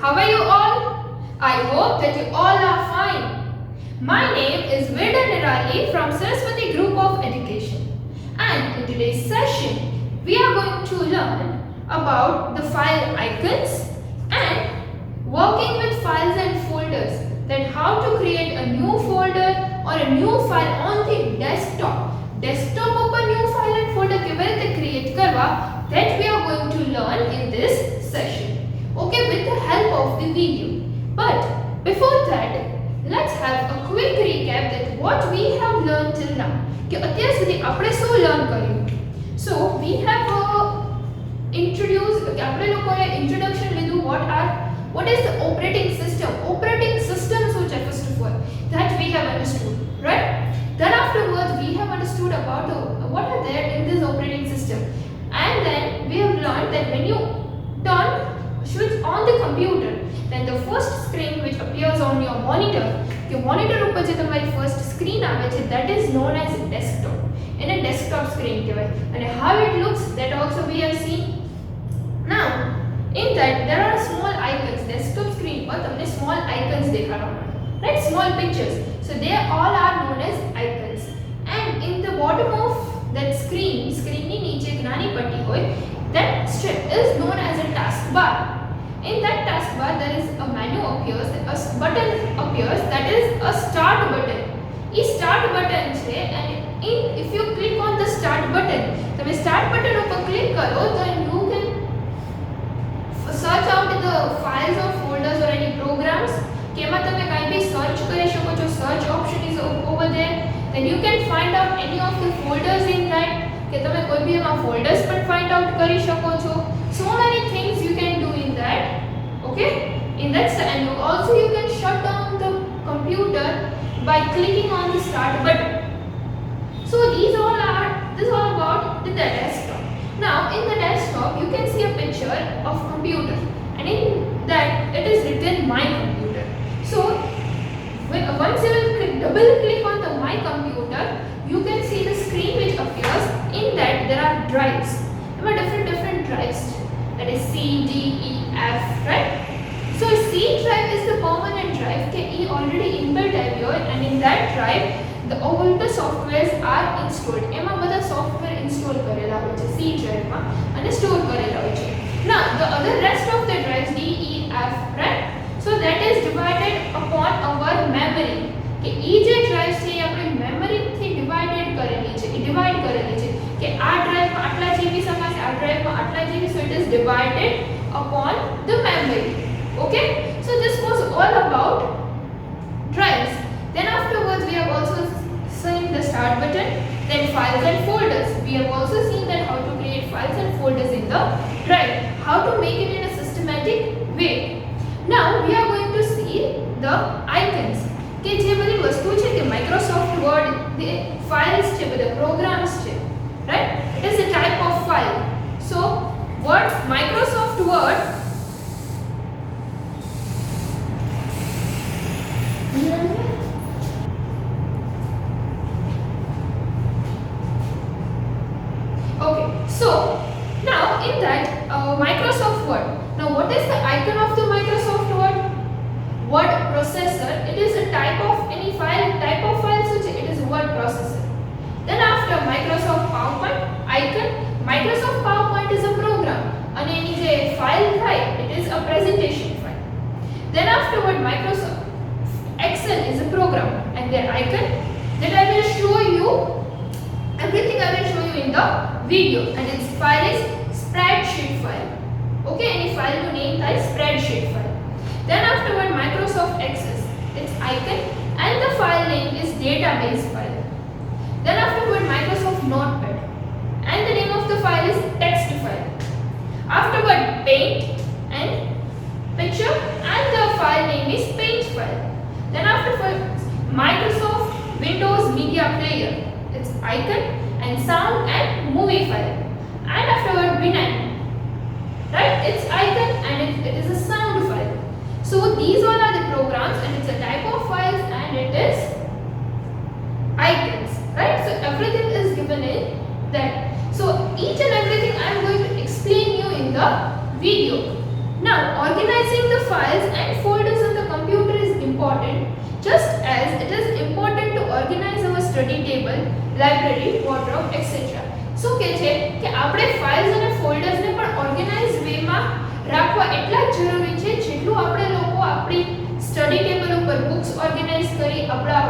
How are you all? I hope that you all are fine. My name is Veda Nirali from Saraswati Group of Education, and in today's session we are going to learn about the file icons and working with files and folders, that how to create a new folder or a new file on the desktop ઉપર new file and folder કેવી રીતે create કરવા, that we are going to learn in this session, okay, with the help of the video. But before that, let's have a quick recap that what we have learned till now, કે અત્યાર સુધી આપણે શું learn કર્યું. So we have introduced, આપણે લોકોએ introduction લીધું what is the operating system શું છે, first of all, that we have understood, right? Then afterwards we have understood about what are there in this operating system, and then we have learned that when you turn switch on the computer, then the first screen which appears on your monitor, કે monitor ઉપર જે તમારી first screen આવે છે, that is known as desktop, એને desktop screen કહેવાય. અને how it looks, that also we have seen. Now in that there are small icons. Desktop screen પર તમને small icons દેખાડવા મળે, right? Small pictures, so they all are known as icons. And in the bottom of that screen ની નીચે એક નાની પટ્ટી હોય, that strip is known as a taskbar. In that taskbar there is a menu appears, a button appears, that is a start button. This start button છે, and if you click on the start button, તમે start button ઉપર click કરો, then you can search out the files or folders or any programs, કેમાં તમે કાંઈ બી search કરી શકો છો. Search option is over there. Then you can find out any of the folders in that, કે તમે કોઈ બી એમાં folders પણ find out કરી શકો છો. So many things you can do in that, okay, in that. And also you can shut down the computer by clicking on the start button. So this all about the desktop. Now in the desktop you can see a picture of computer, and in that it is written my computer. So once you will double click on the my computer, you can see the screen which appears. In that there are drives. There are different drives, that is C, D, E, F, right? So C drive is the permanent drive, કે E already inbuilt આવ્યો, and in that drive all the softwares are installed. એમાં બધા software install કરેલા હોય છે C drive માં, અને store કરેલા હોય છે. Now the other rest of the drives D, E, F, right? So that is divided upon our memory, કે E જે drive છે એ આપણી memory થી divided કરેલી છે, divide કરેલી છે, કે આ drive માં આટલા GB સમાશે, આ drive માં આટલા GB, so it is divided upon the memory, okay? So this was all about drives. Then afterwards we have also seen the start button, then files and folders. We have also seen that how to create files and folders in the drive, how to make it in a systematic way. Now we are going to see the icons, કે જે બધી વસ્તુ છે કે Microsoft Word, the files છે, બધા programs છે, right? It is a type of file. So what Microsoft Word okay, so now in that Microsoft Word, now what is the icon of the Microsoft Word? Word processor. It is a type of any file, so it is a word processor. Then after Microsoft PowerPoint icon, Microsoft PowerPoint is a program, and any file type, it is a presentation file. Then afterward Microsoft Excel is a program, and their icon, that I will show you everything, I will show you in the video, and its file is spreadsheet file, okay? Any file to name type spreadsheet file. Then afterward Microsoft Access, its icon and the file name is database file. Then afterward Microsoft Notepad, and the name of the file is text file. Afterward Paint and picture, and the file name is Paint file. Then afterward Microsoft Windows Media Player, its icon and sound and movie file. And afterward Winamp, right? Its icon and it is a sound file. So these all are the programs, and it's a type of files, and it is icons, right? So everything is given in that. So each and everything I am going to explain you in the video. Now organizing the files study table, library, wardrobe etcetera. શું કહે છે કે આપણે files અને ફોલ્ડર્સને પણ organise વેમાં રાખવા એટલા જ જરૂરી છે જેટલું આપણે લોકો આપણી સ્ટડી ટેબલ ઉપર બુક્સ ઓર્ગેનાઇઝ કરી, આપણા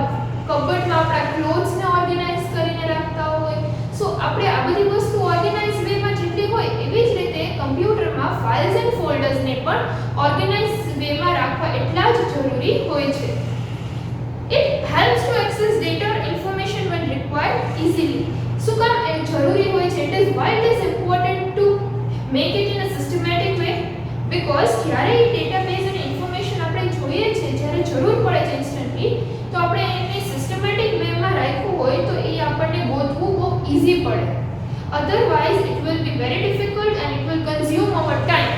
કબર્ડમાં આપણા ક્લોથ્સને ઓર્ગેનાઇઝ કરીને રાખતા હોય. સો આપણે આ બધી વસ્તુ ઓર્ગેનાઇઝ વેમાં જેટલી હોય એવી જ રીતે કમ્પ્યુટરમાં ફાઇલ્સ એન્ડ ફોલ્ડર્સને પણ ઓર્ગેનાઇઝ વેમાં રાખવા એટલા જ જરૂરી હોય છે. It helps to access data or information when required easily. શું કામ એ જરૂરી હોય છે? It is why it is important to make it in a systematic way, because જ્યારે એ ડેટાબેઝ અને ઇન્ફોર્મેશન આપણે જોઈએ છે, જ્યારે જરૂર પડે છે ઇન્સ્ટન્ટલી, તો આપણે એને સિસ્ટમેટિક વેમાં રાખ્યું હોય તો એ આપણને ગોતવું બહુ ઈઝી પડે. Otherwise it will be very difficult and it will consume our time.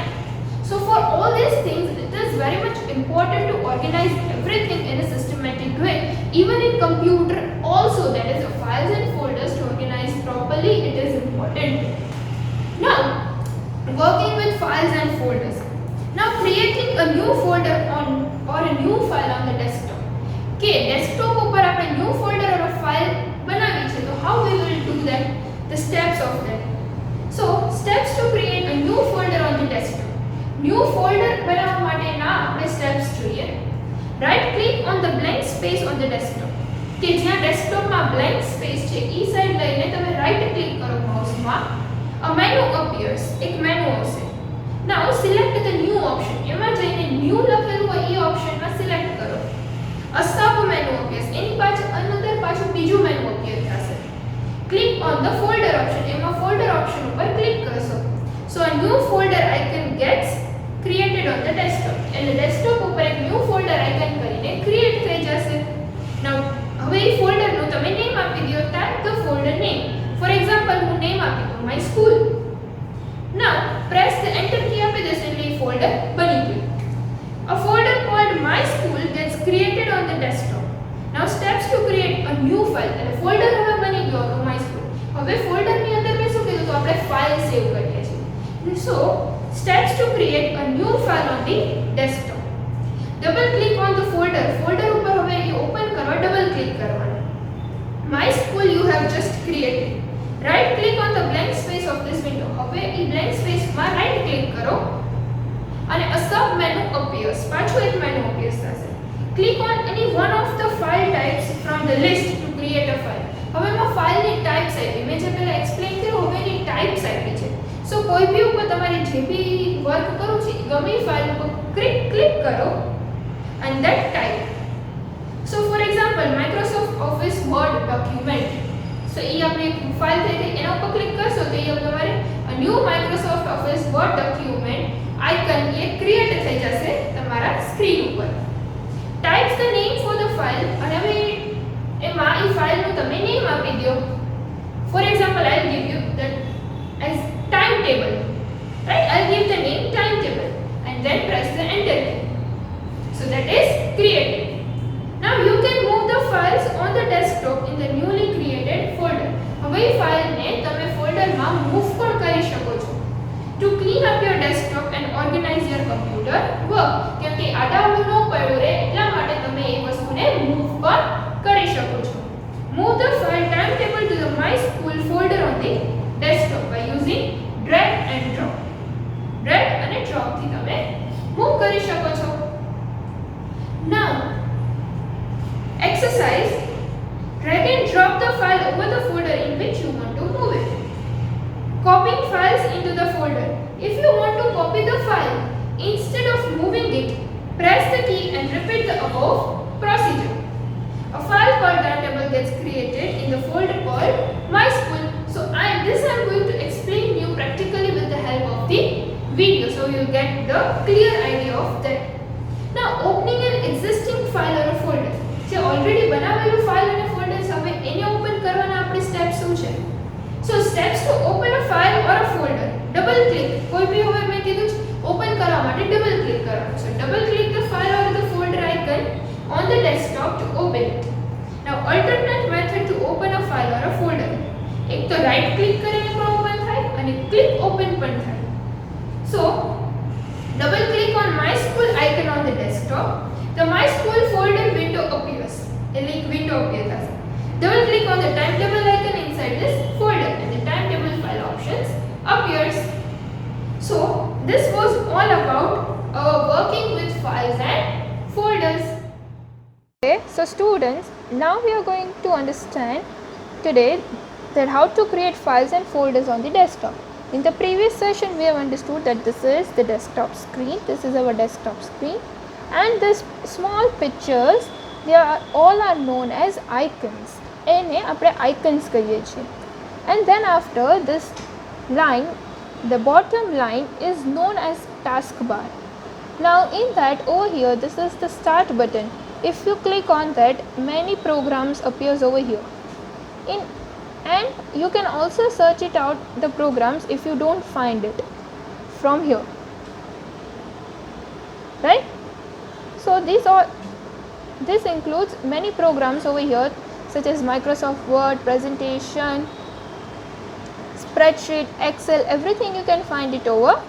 So for all these things it is very much important to organize everything in a systematic way. Even in computer also, that is files and folders, to organize properly it is important. Now working with files and folders. Now creating a new folder on or a new file on the desktop. Okay, desktop ઉપર આપણે new folder or a file બનાવી છે, તો how we will do that? The steps of that. So steps to create a new folder on the desktop. New folder બનાવવા માટેના આપણે steps જોઈએ. Right click on the blank space on the desktop. કે જ્યાં ડેસ્કટોપમાં blank space છે ઈ side લઈને તમે right click કરો માઉસમાં. A menu appears. એક મેનુ આવશે. Now select the new option. એમાં જઈને new લખેલું હોય ઈ ઓપ્શનમાં સિલેક્ટ કરો. A sub menu appears. એની પાછું બીજું મેનુ appear થશે. Click on the folder option. એમાં folder option ઉપર ક્લિક કરશો. So a new folder icon gets created on the desktop. એટલે ડેસ્કટોપ ઉપર એક new folder icon કરીને ક્રિએટ થઈ જશે. Now હવે એ ફોલ્ડરનું તમે નેમ આપી દો. Type the folder name. For example હું નેમ આપી દઉં my school. Now press the enter key આપી દેશો એટલે એ ફોલ્ડર બની ગયું. A folder called my school gets created on the desktop. Now steps to create a new file. એટલે folder હવે બની ગયો આપણું my school. હવે ફોલ્ડરની અંદર મેં શું કીધું તો આપણે ફાઇલ સેવ કરીએ છીએ. So steps to create a new file on the desktop. Double click on the folder. Folder ઉપર હવે એ ઓપન કરવા ડબલ ક્લિક કરવાનું. My school you have just created. Right click on the blank space of this window. હવે એ blank space માં right click કરો અને a sub menu appears. પાછું એક મેનુ appears થશે. Click on any one of the file types from the list to create a file. હવે એમાં ફાઇલની types આપી. મેં જે પહેલા એક્સપ્લેન કર્યું હવે એની ટાઇપ્સ આપી છે. સો કોઈ બી ઉપર તમારે જે બી વર્ક કરવું છે ગમે ફાઇલ ઉપર ક્લિક કરો and that type. So for example Microsoft Office Word document. So એ આપણે ફાઇલ થઈ ગઈ એના ઉપર ક્લિક કરશો તો એ તમારે a new Microsoft Office Word document icon A create થઈ જશે તમારા સ્ક્રીન ઉપર. Type the name for the file અને હવે એમાં એ ફાઇલનું તમે નેમ આપી દો. For example I'll give you that as timetable. Right, I'll give the name timetable and then press the enter key. So that is created. Now you can move the files on the desktop in the newly created folder. હવે એ ફાઇલને તમે ફોલ્ડરમાં move પણ કરી શકો છો. To clean up your desktop and organize your computer work. કેમ કે આડાઅવળું ન પડ્યું રહે એટલા માટે તમે એ વસ્તુને મૂવ પણ કરી શકો છો. Move the file timetable to the my school folder on the desktop by using drag and drop. Drag અને drop થી તમે મૂવ કરી શકો છો. Now exercise, drag and drop the file over the folder in which you want to move it. Copying files into the folder. If you want to copy the file, instead of moving it, press the key and repeat the above procedure. A file called timetable gets created in the folder called my school. So I'm going to explain you practically with the help of the video, so you'll get the clear idea of that. Now opening an existing file or a folder. જે already બનાવેલું file અને folders હવે એને open કરવાના આપણી steps શું છે? So steps to open a file or a folder. Double click. કોઈ બી હવે મેં કીધું ઓપન કરવા માટે ડબલ ક્લિક કરવાનું. So double click the file or the folder icon on the desktop to open it. Now alternate method to open a file or a folder. એક તો right click કરીને પણ ઓપન થાય અને click open પણ થાય. So double click on my school icon on the desktop. The my school folder window appears. A link window appears. They will click on the timetable icon inside this folder and the timetable file options appears. So this was all about our working with files and folders. Okay, so students, now we are going to understand today that how to create files and folders on the desktop. In the previous session we have understood that this is the desktop screen, this is our desktop screen, and this small pictures, they are all are known as icons. એને આપણે icons કહીએ છીએ. And then after this line, the bottom line is known as taskbar. Now in that over here, this is the start button. If you click on that, many programs appears over here. And you can also search it out the programs if you don't find it from here, right? So this includes many programs over here such as Microsoft Word, presentation, spreadsheet, Excel, everything you can find it over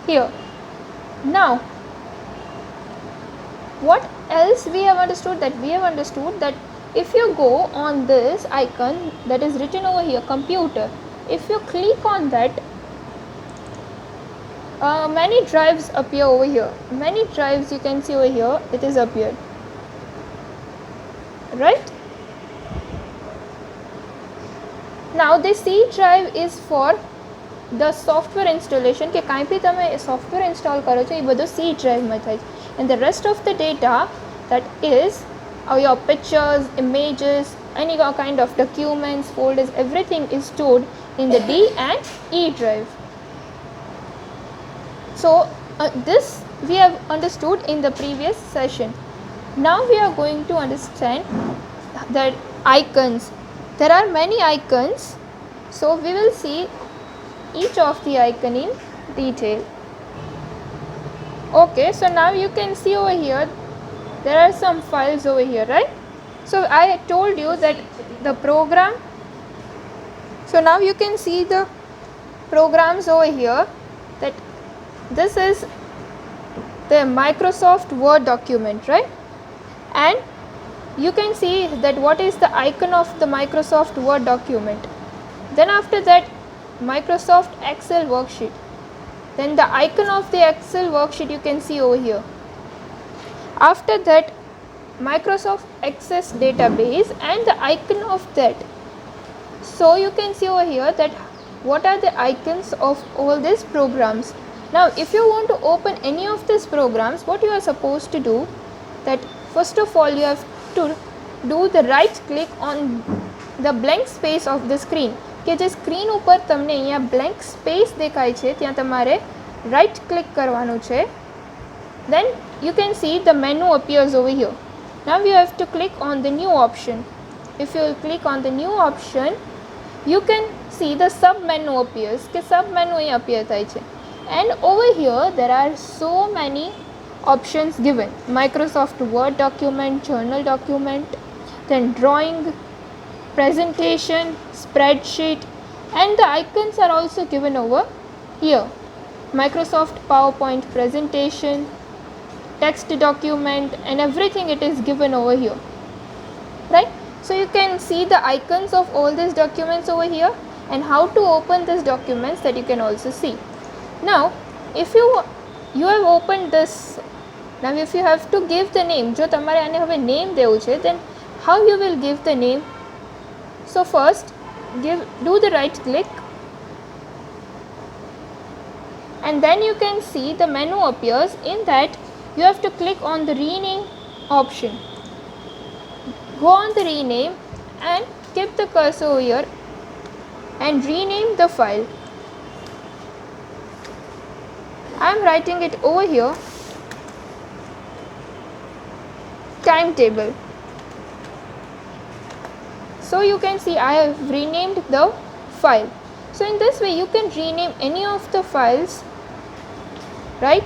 here. Now what else we have understood? That we have understood that if you go on this icon that is written over here, computer, if you click on that, many drives appear over here. Many drives you can see over here, it is appeared, right? Now this C drive is for the software installation, કે કાંઈ બી તમે software install કરો છો એ બધું C ડ્રાઈવમાં થાય છે. And the rest of the data, that is your pictures, images, any kind of documents, folders, everything is stored in the D and E drive. So this we have understood in the previous session. Now we are going to understand that icons. There are many icons, so we will see each of the icon in detail. Okay, so now you can see over here there are some files over here, right? So I told you that the program, so now you can see the programs over here, that this is the Microsoft Word document, right? And you can see that what is the icon of the Microsoft Word document. Then after that, Microsoft Excel worksheet. Then the icon of the Excel worksheet you can see over here. After that, Microsoft Access database and the icon of that. So you can see over here that what are the icons of all these programs. Now if you want to open any of these programs, what you are supposed to do, that first of all you have to do the right click on the blank space of the screen. કે જે screen ઉપર તમને અહીંયા blank space દેખાય છે ત્યાં તમારે right click કરવાનું છે. Then you can see the menu appears over here. Now you have to click on the new option. If you click on the new option, you can see the sub menu appears, કે sub menu અહીં appear થાય છે. And over here there are so many options given. Microsoft Word document, journal document, then drawing, presentation, spreadsheet, and the icons are also given over here. Microsoft PowerPoint presentation, text document, and everything it is given over here, right? So you can see the icons of all these documents over here and how to open these documents, that you can also see. Now if you have opened this, now if you have to give the name, જો તમારે આને હવે name દેવું છે, then how you will give the name? So first do the right click, and then you can see the menu appears. In that you have to click on the rename option. Go on the rename and keep the cursor over here and rename the file. I am writing it over here, timetable. So you can see I have renamed the file. So in this way you can rename any of the files, right?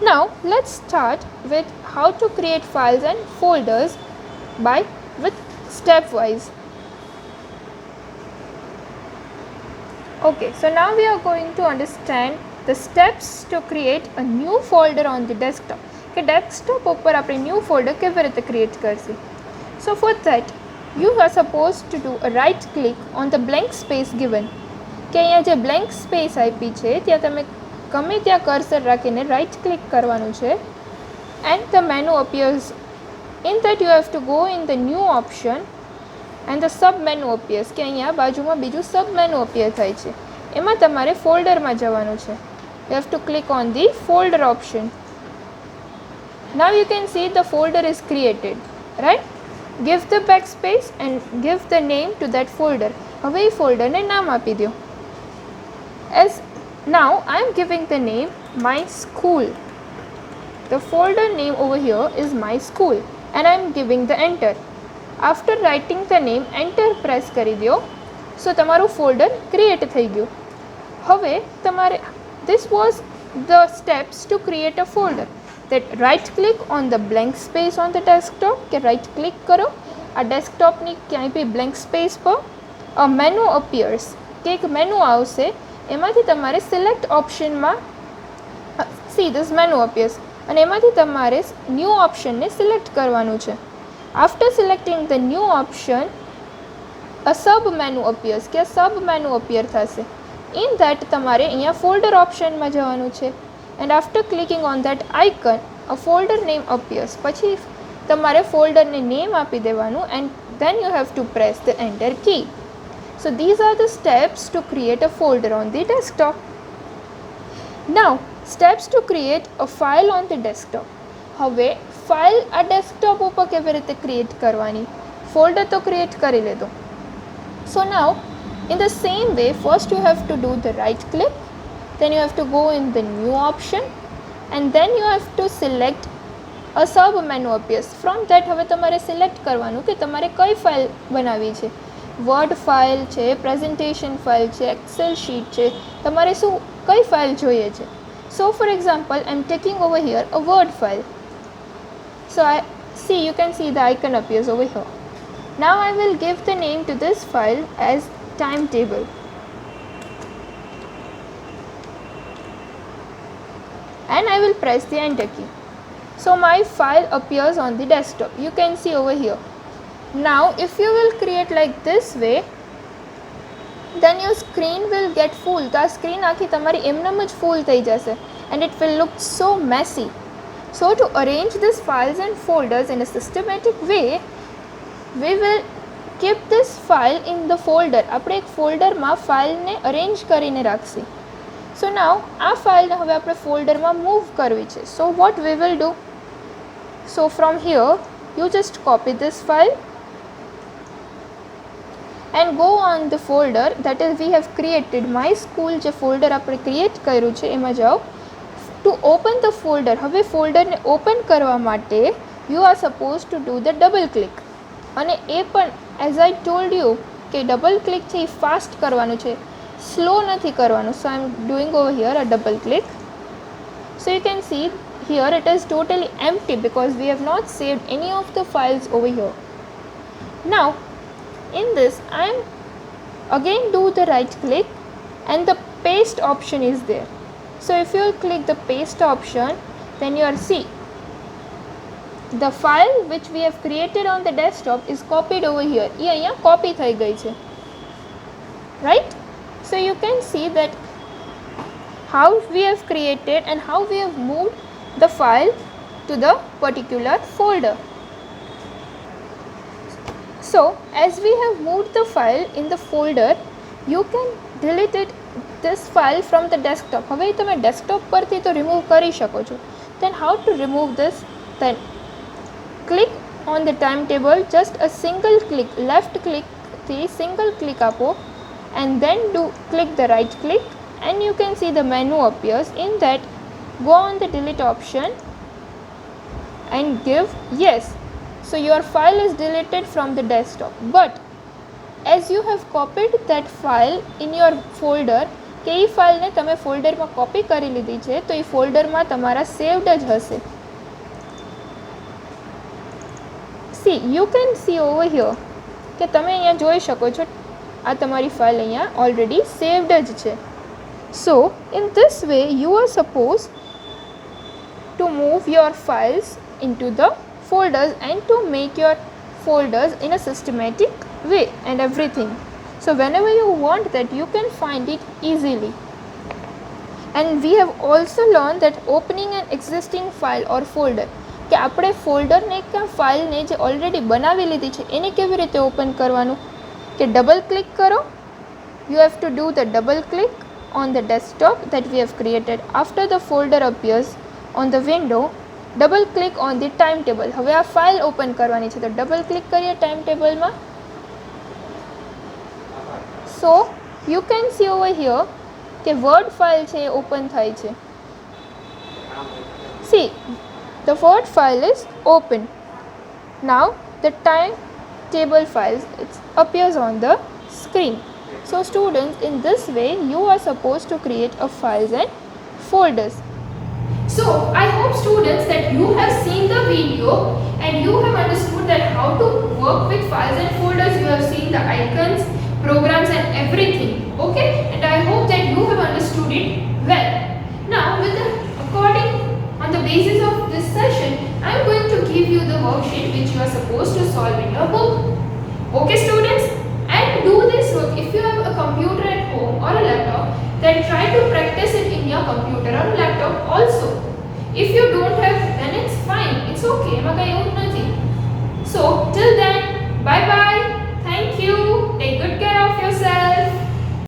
Now let's start with how to create files and folders with stepwise. Okay, so now we are going to understand the steps to create a new folder on the desktop. કે desktop ઉપર આપણે new folder કેવી રીતે create કરશે. So for that you are supposed to do a right click on the blank space given. કે અહીંયા જે blank space આપી છે ત્યાં તમે ગમે ત્યાં કર્સર રાખીને રાઇટ ક્લિક કરવાનું છે and the menu appears. In that you have to go in the new option and the sub menu appears. કે અહીંયા બાજુમાં બીજું સબ મેનુ અપિયર થાય છે, એમાં તમારે ફોલ્ડરમાં જવાનું છે. You have to click on the folder option. Now you can see the folder is created, right? Give the backspace and give the name to that folder. હવે એ ફોલ્ડરને નામ આપી દો. As now I am giving the name my school. The folder name over here is my school and I am giving the enter. After writing the name, enter press કરી દો. So તમારું folder create થઈ ગયું. હવે તમારે this was the steps to create a folder. That right click on the blank space on the desktop, કે right click કરો આ ડેસ્કટોપની ક્યાંય બી blank space પર, a menu appears, કે એક મેનુ આવશે, એમાંથી તમારે select optionમાં see this menu appears અને એમાંથી તમારે new optionને select કરવાનું છે. After selecting the new option, a sub menu appears, કે sub menu appear થશે. In that તમારે અહીંયા folder optionમાં જવાનું છે and after clicking on that icon a folder name appears. પછી તમારે ફોલ્ડરને નેમ આપી દેવાનું and then you have to press the enter key. So these are the steps to create a folder on the desktop. Now steps to create a file on the desktop. હવે file આ desktop ઉપર કેવી રીતે create કરવાની? Folder તો create કરી લીધું. So now in the same way, first you have to do the right click, then you have to go in the new option and then you have to select a sub menu appears. From that હવે તમારે select કરવાનું કે તમારે કઈ file બનાવવી છે. Word file છે, presentation file છે, એક્સેલ શીટ છે, તમારે શું કઈ ફાઇલ જોઈએ છે. So for example, I am taking over here a word file. So you can see the icon appears over here. Now I will give the name to this file as timetable. And I will press the enter key. So my file appears on the desktop. You can see over here. Now if you will create like this way, then your screen will get full. તો આ screen આખી તમારી એમનેમ જ ફૂલ થઈ જશે and it will look so messy. So to arrange these files and folders in a systematic way, we will keep this file in the folder. આપણે એક ફોલ્ડરમાં ફાઇલને અરેન્જ કરીને રાખશે. So now આ ફાઇલને હવે આપણે ફોલ્ડરમાં મૂવ કરવી છે. So what we will do? So from here you just copy this file and go on the folder that is we have created. My school જે ફોલ્ડર આપણે ક્રિએટ કર્યું છે એમાં જાઓ. To open the folder, હવે ફોલ્ડરને open કરવા માટે you are supposed to do the double click. અને એ પણ as I told you કે double click છે એ ફાસ્ટ કરવાનું છે, સ્લો નથી કરવાનું. So I am doing over here a double click. So you can see here it is totally empty because we have not saved any of the files over here. Now in this I am again do the right click and the paste option is there. So if you will click the paste option, then you are see the file which we have created on the desktop is copied over here. એ અહીંયા copy થઈ ગઈ છે, right? So you can see that how we have created and how we have moved the file to the particular folder. So as we have moved the file in the folder, you can delete it this file from the desktop. હવે તમે desktop પરથી તો remove કરી શકો છો. Then how to remove this? Then click on the timetable, just a single click, left click the single click આપો and then click the right click and you can see the menu appears. In that go on the delete option and give yes. So your file is deleted from the desktop, but as you have copied that file in your folder, કે એ ફાઇલને તમે ફોલ્ડરમાં copy કરી લીધી છે તો એ ફોલ્ડરમાં તમારા સેવ્ડ જ હશે. See, you can see over here કે તમે અહીંયા જોઈ શકો છો આ તમારી ફાઇલ અહીંયા ઓલરેડી સેવ્ડ જ છે. So in this way you are supposed to move your files into the folders and to make your folders in a systematic way and everything. So whenever you want that, you can find it easily. And we have also learned that opening an existing file or folder, કે આપણે ફોલ્ડરને કે ફાઇલને જે already બનાવી લીધી છે એને કેવી રીતે ઓપન કરવાનું, કે ડબલ ક્લિક કરો. You have to do the double click on the desktop that we have created. After the folder appears on the window, double click on the timetable. હવે આ ફાઇલ ઓપન કરવાની છે તો double click કરીએ ટાઈમટેબલમાં. So you can see over here કે word file છે એ open થાય છે. See, the word file is open. Now the timetable file appears on the screen. So students, in this way you are supposed to create a files and folders. So I hope students that you have seen the video and you have understood that how to work with files and folders. You have seen the icons, programs and everything. Okay, and I hope that you have understood it well. Now according on the basis of this session, I am going to give you the worksheet which you are supposed to solve in your book. Okay students, and do this work. If you have a computer at home or a laptop, then try to practice it in your computer or laptop also. If you don't have, then it's fine, it's okay. So till then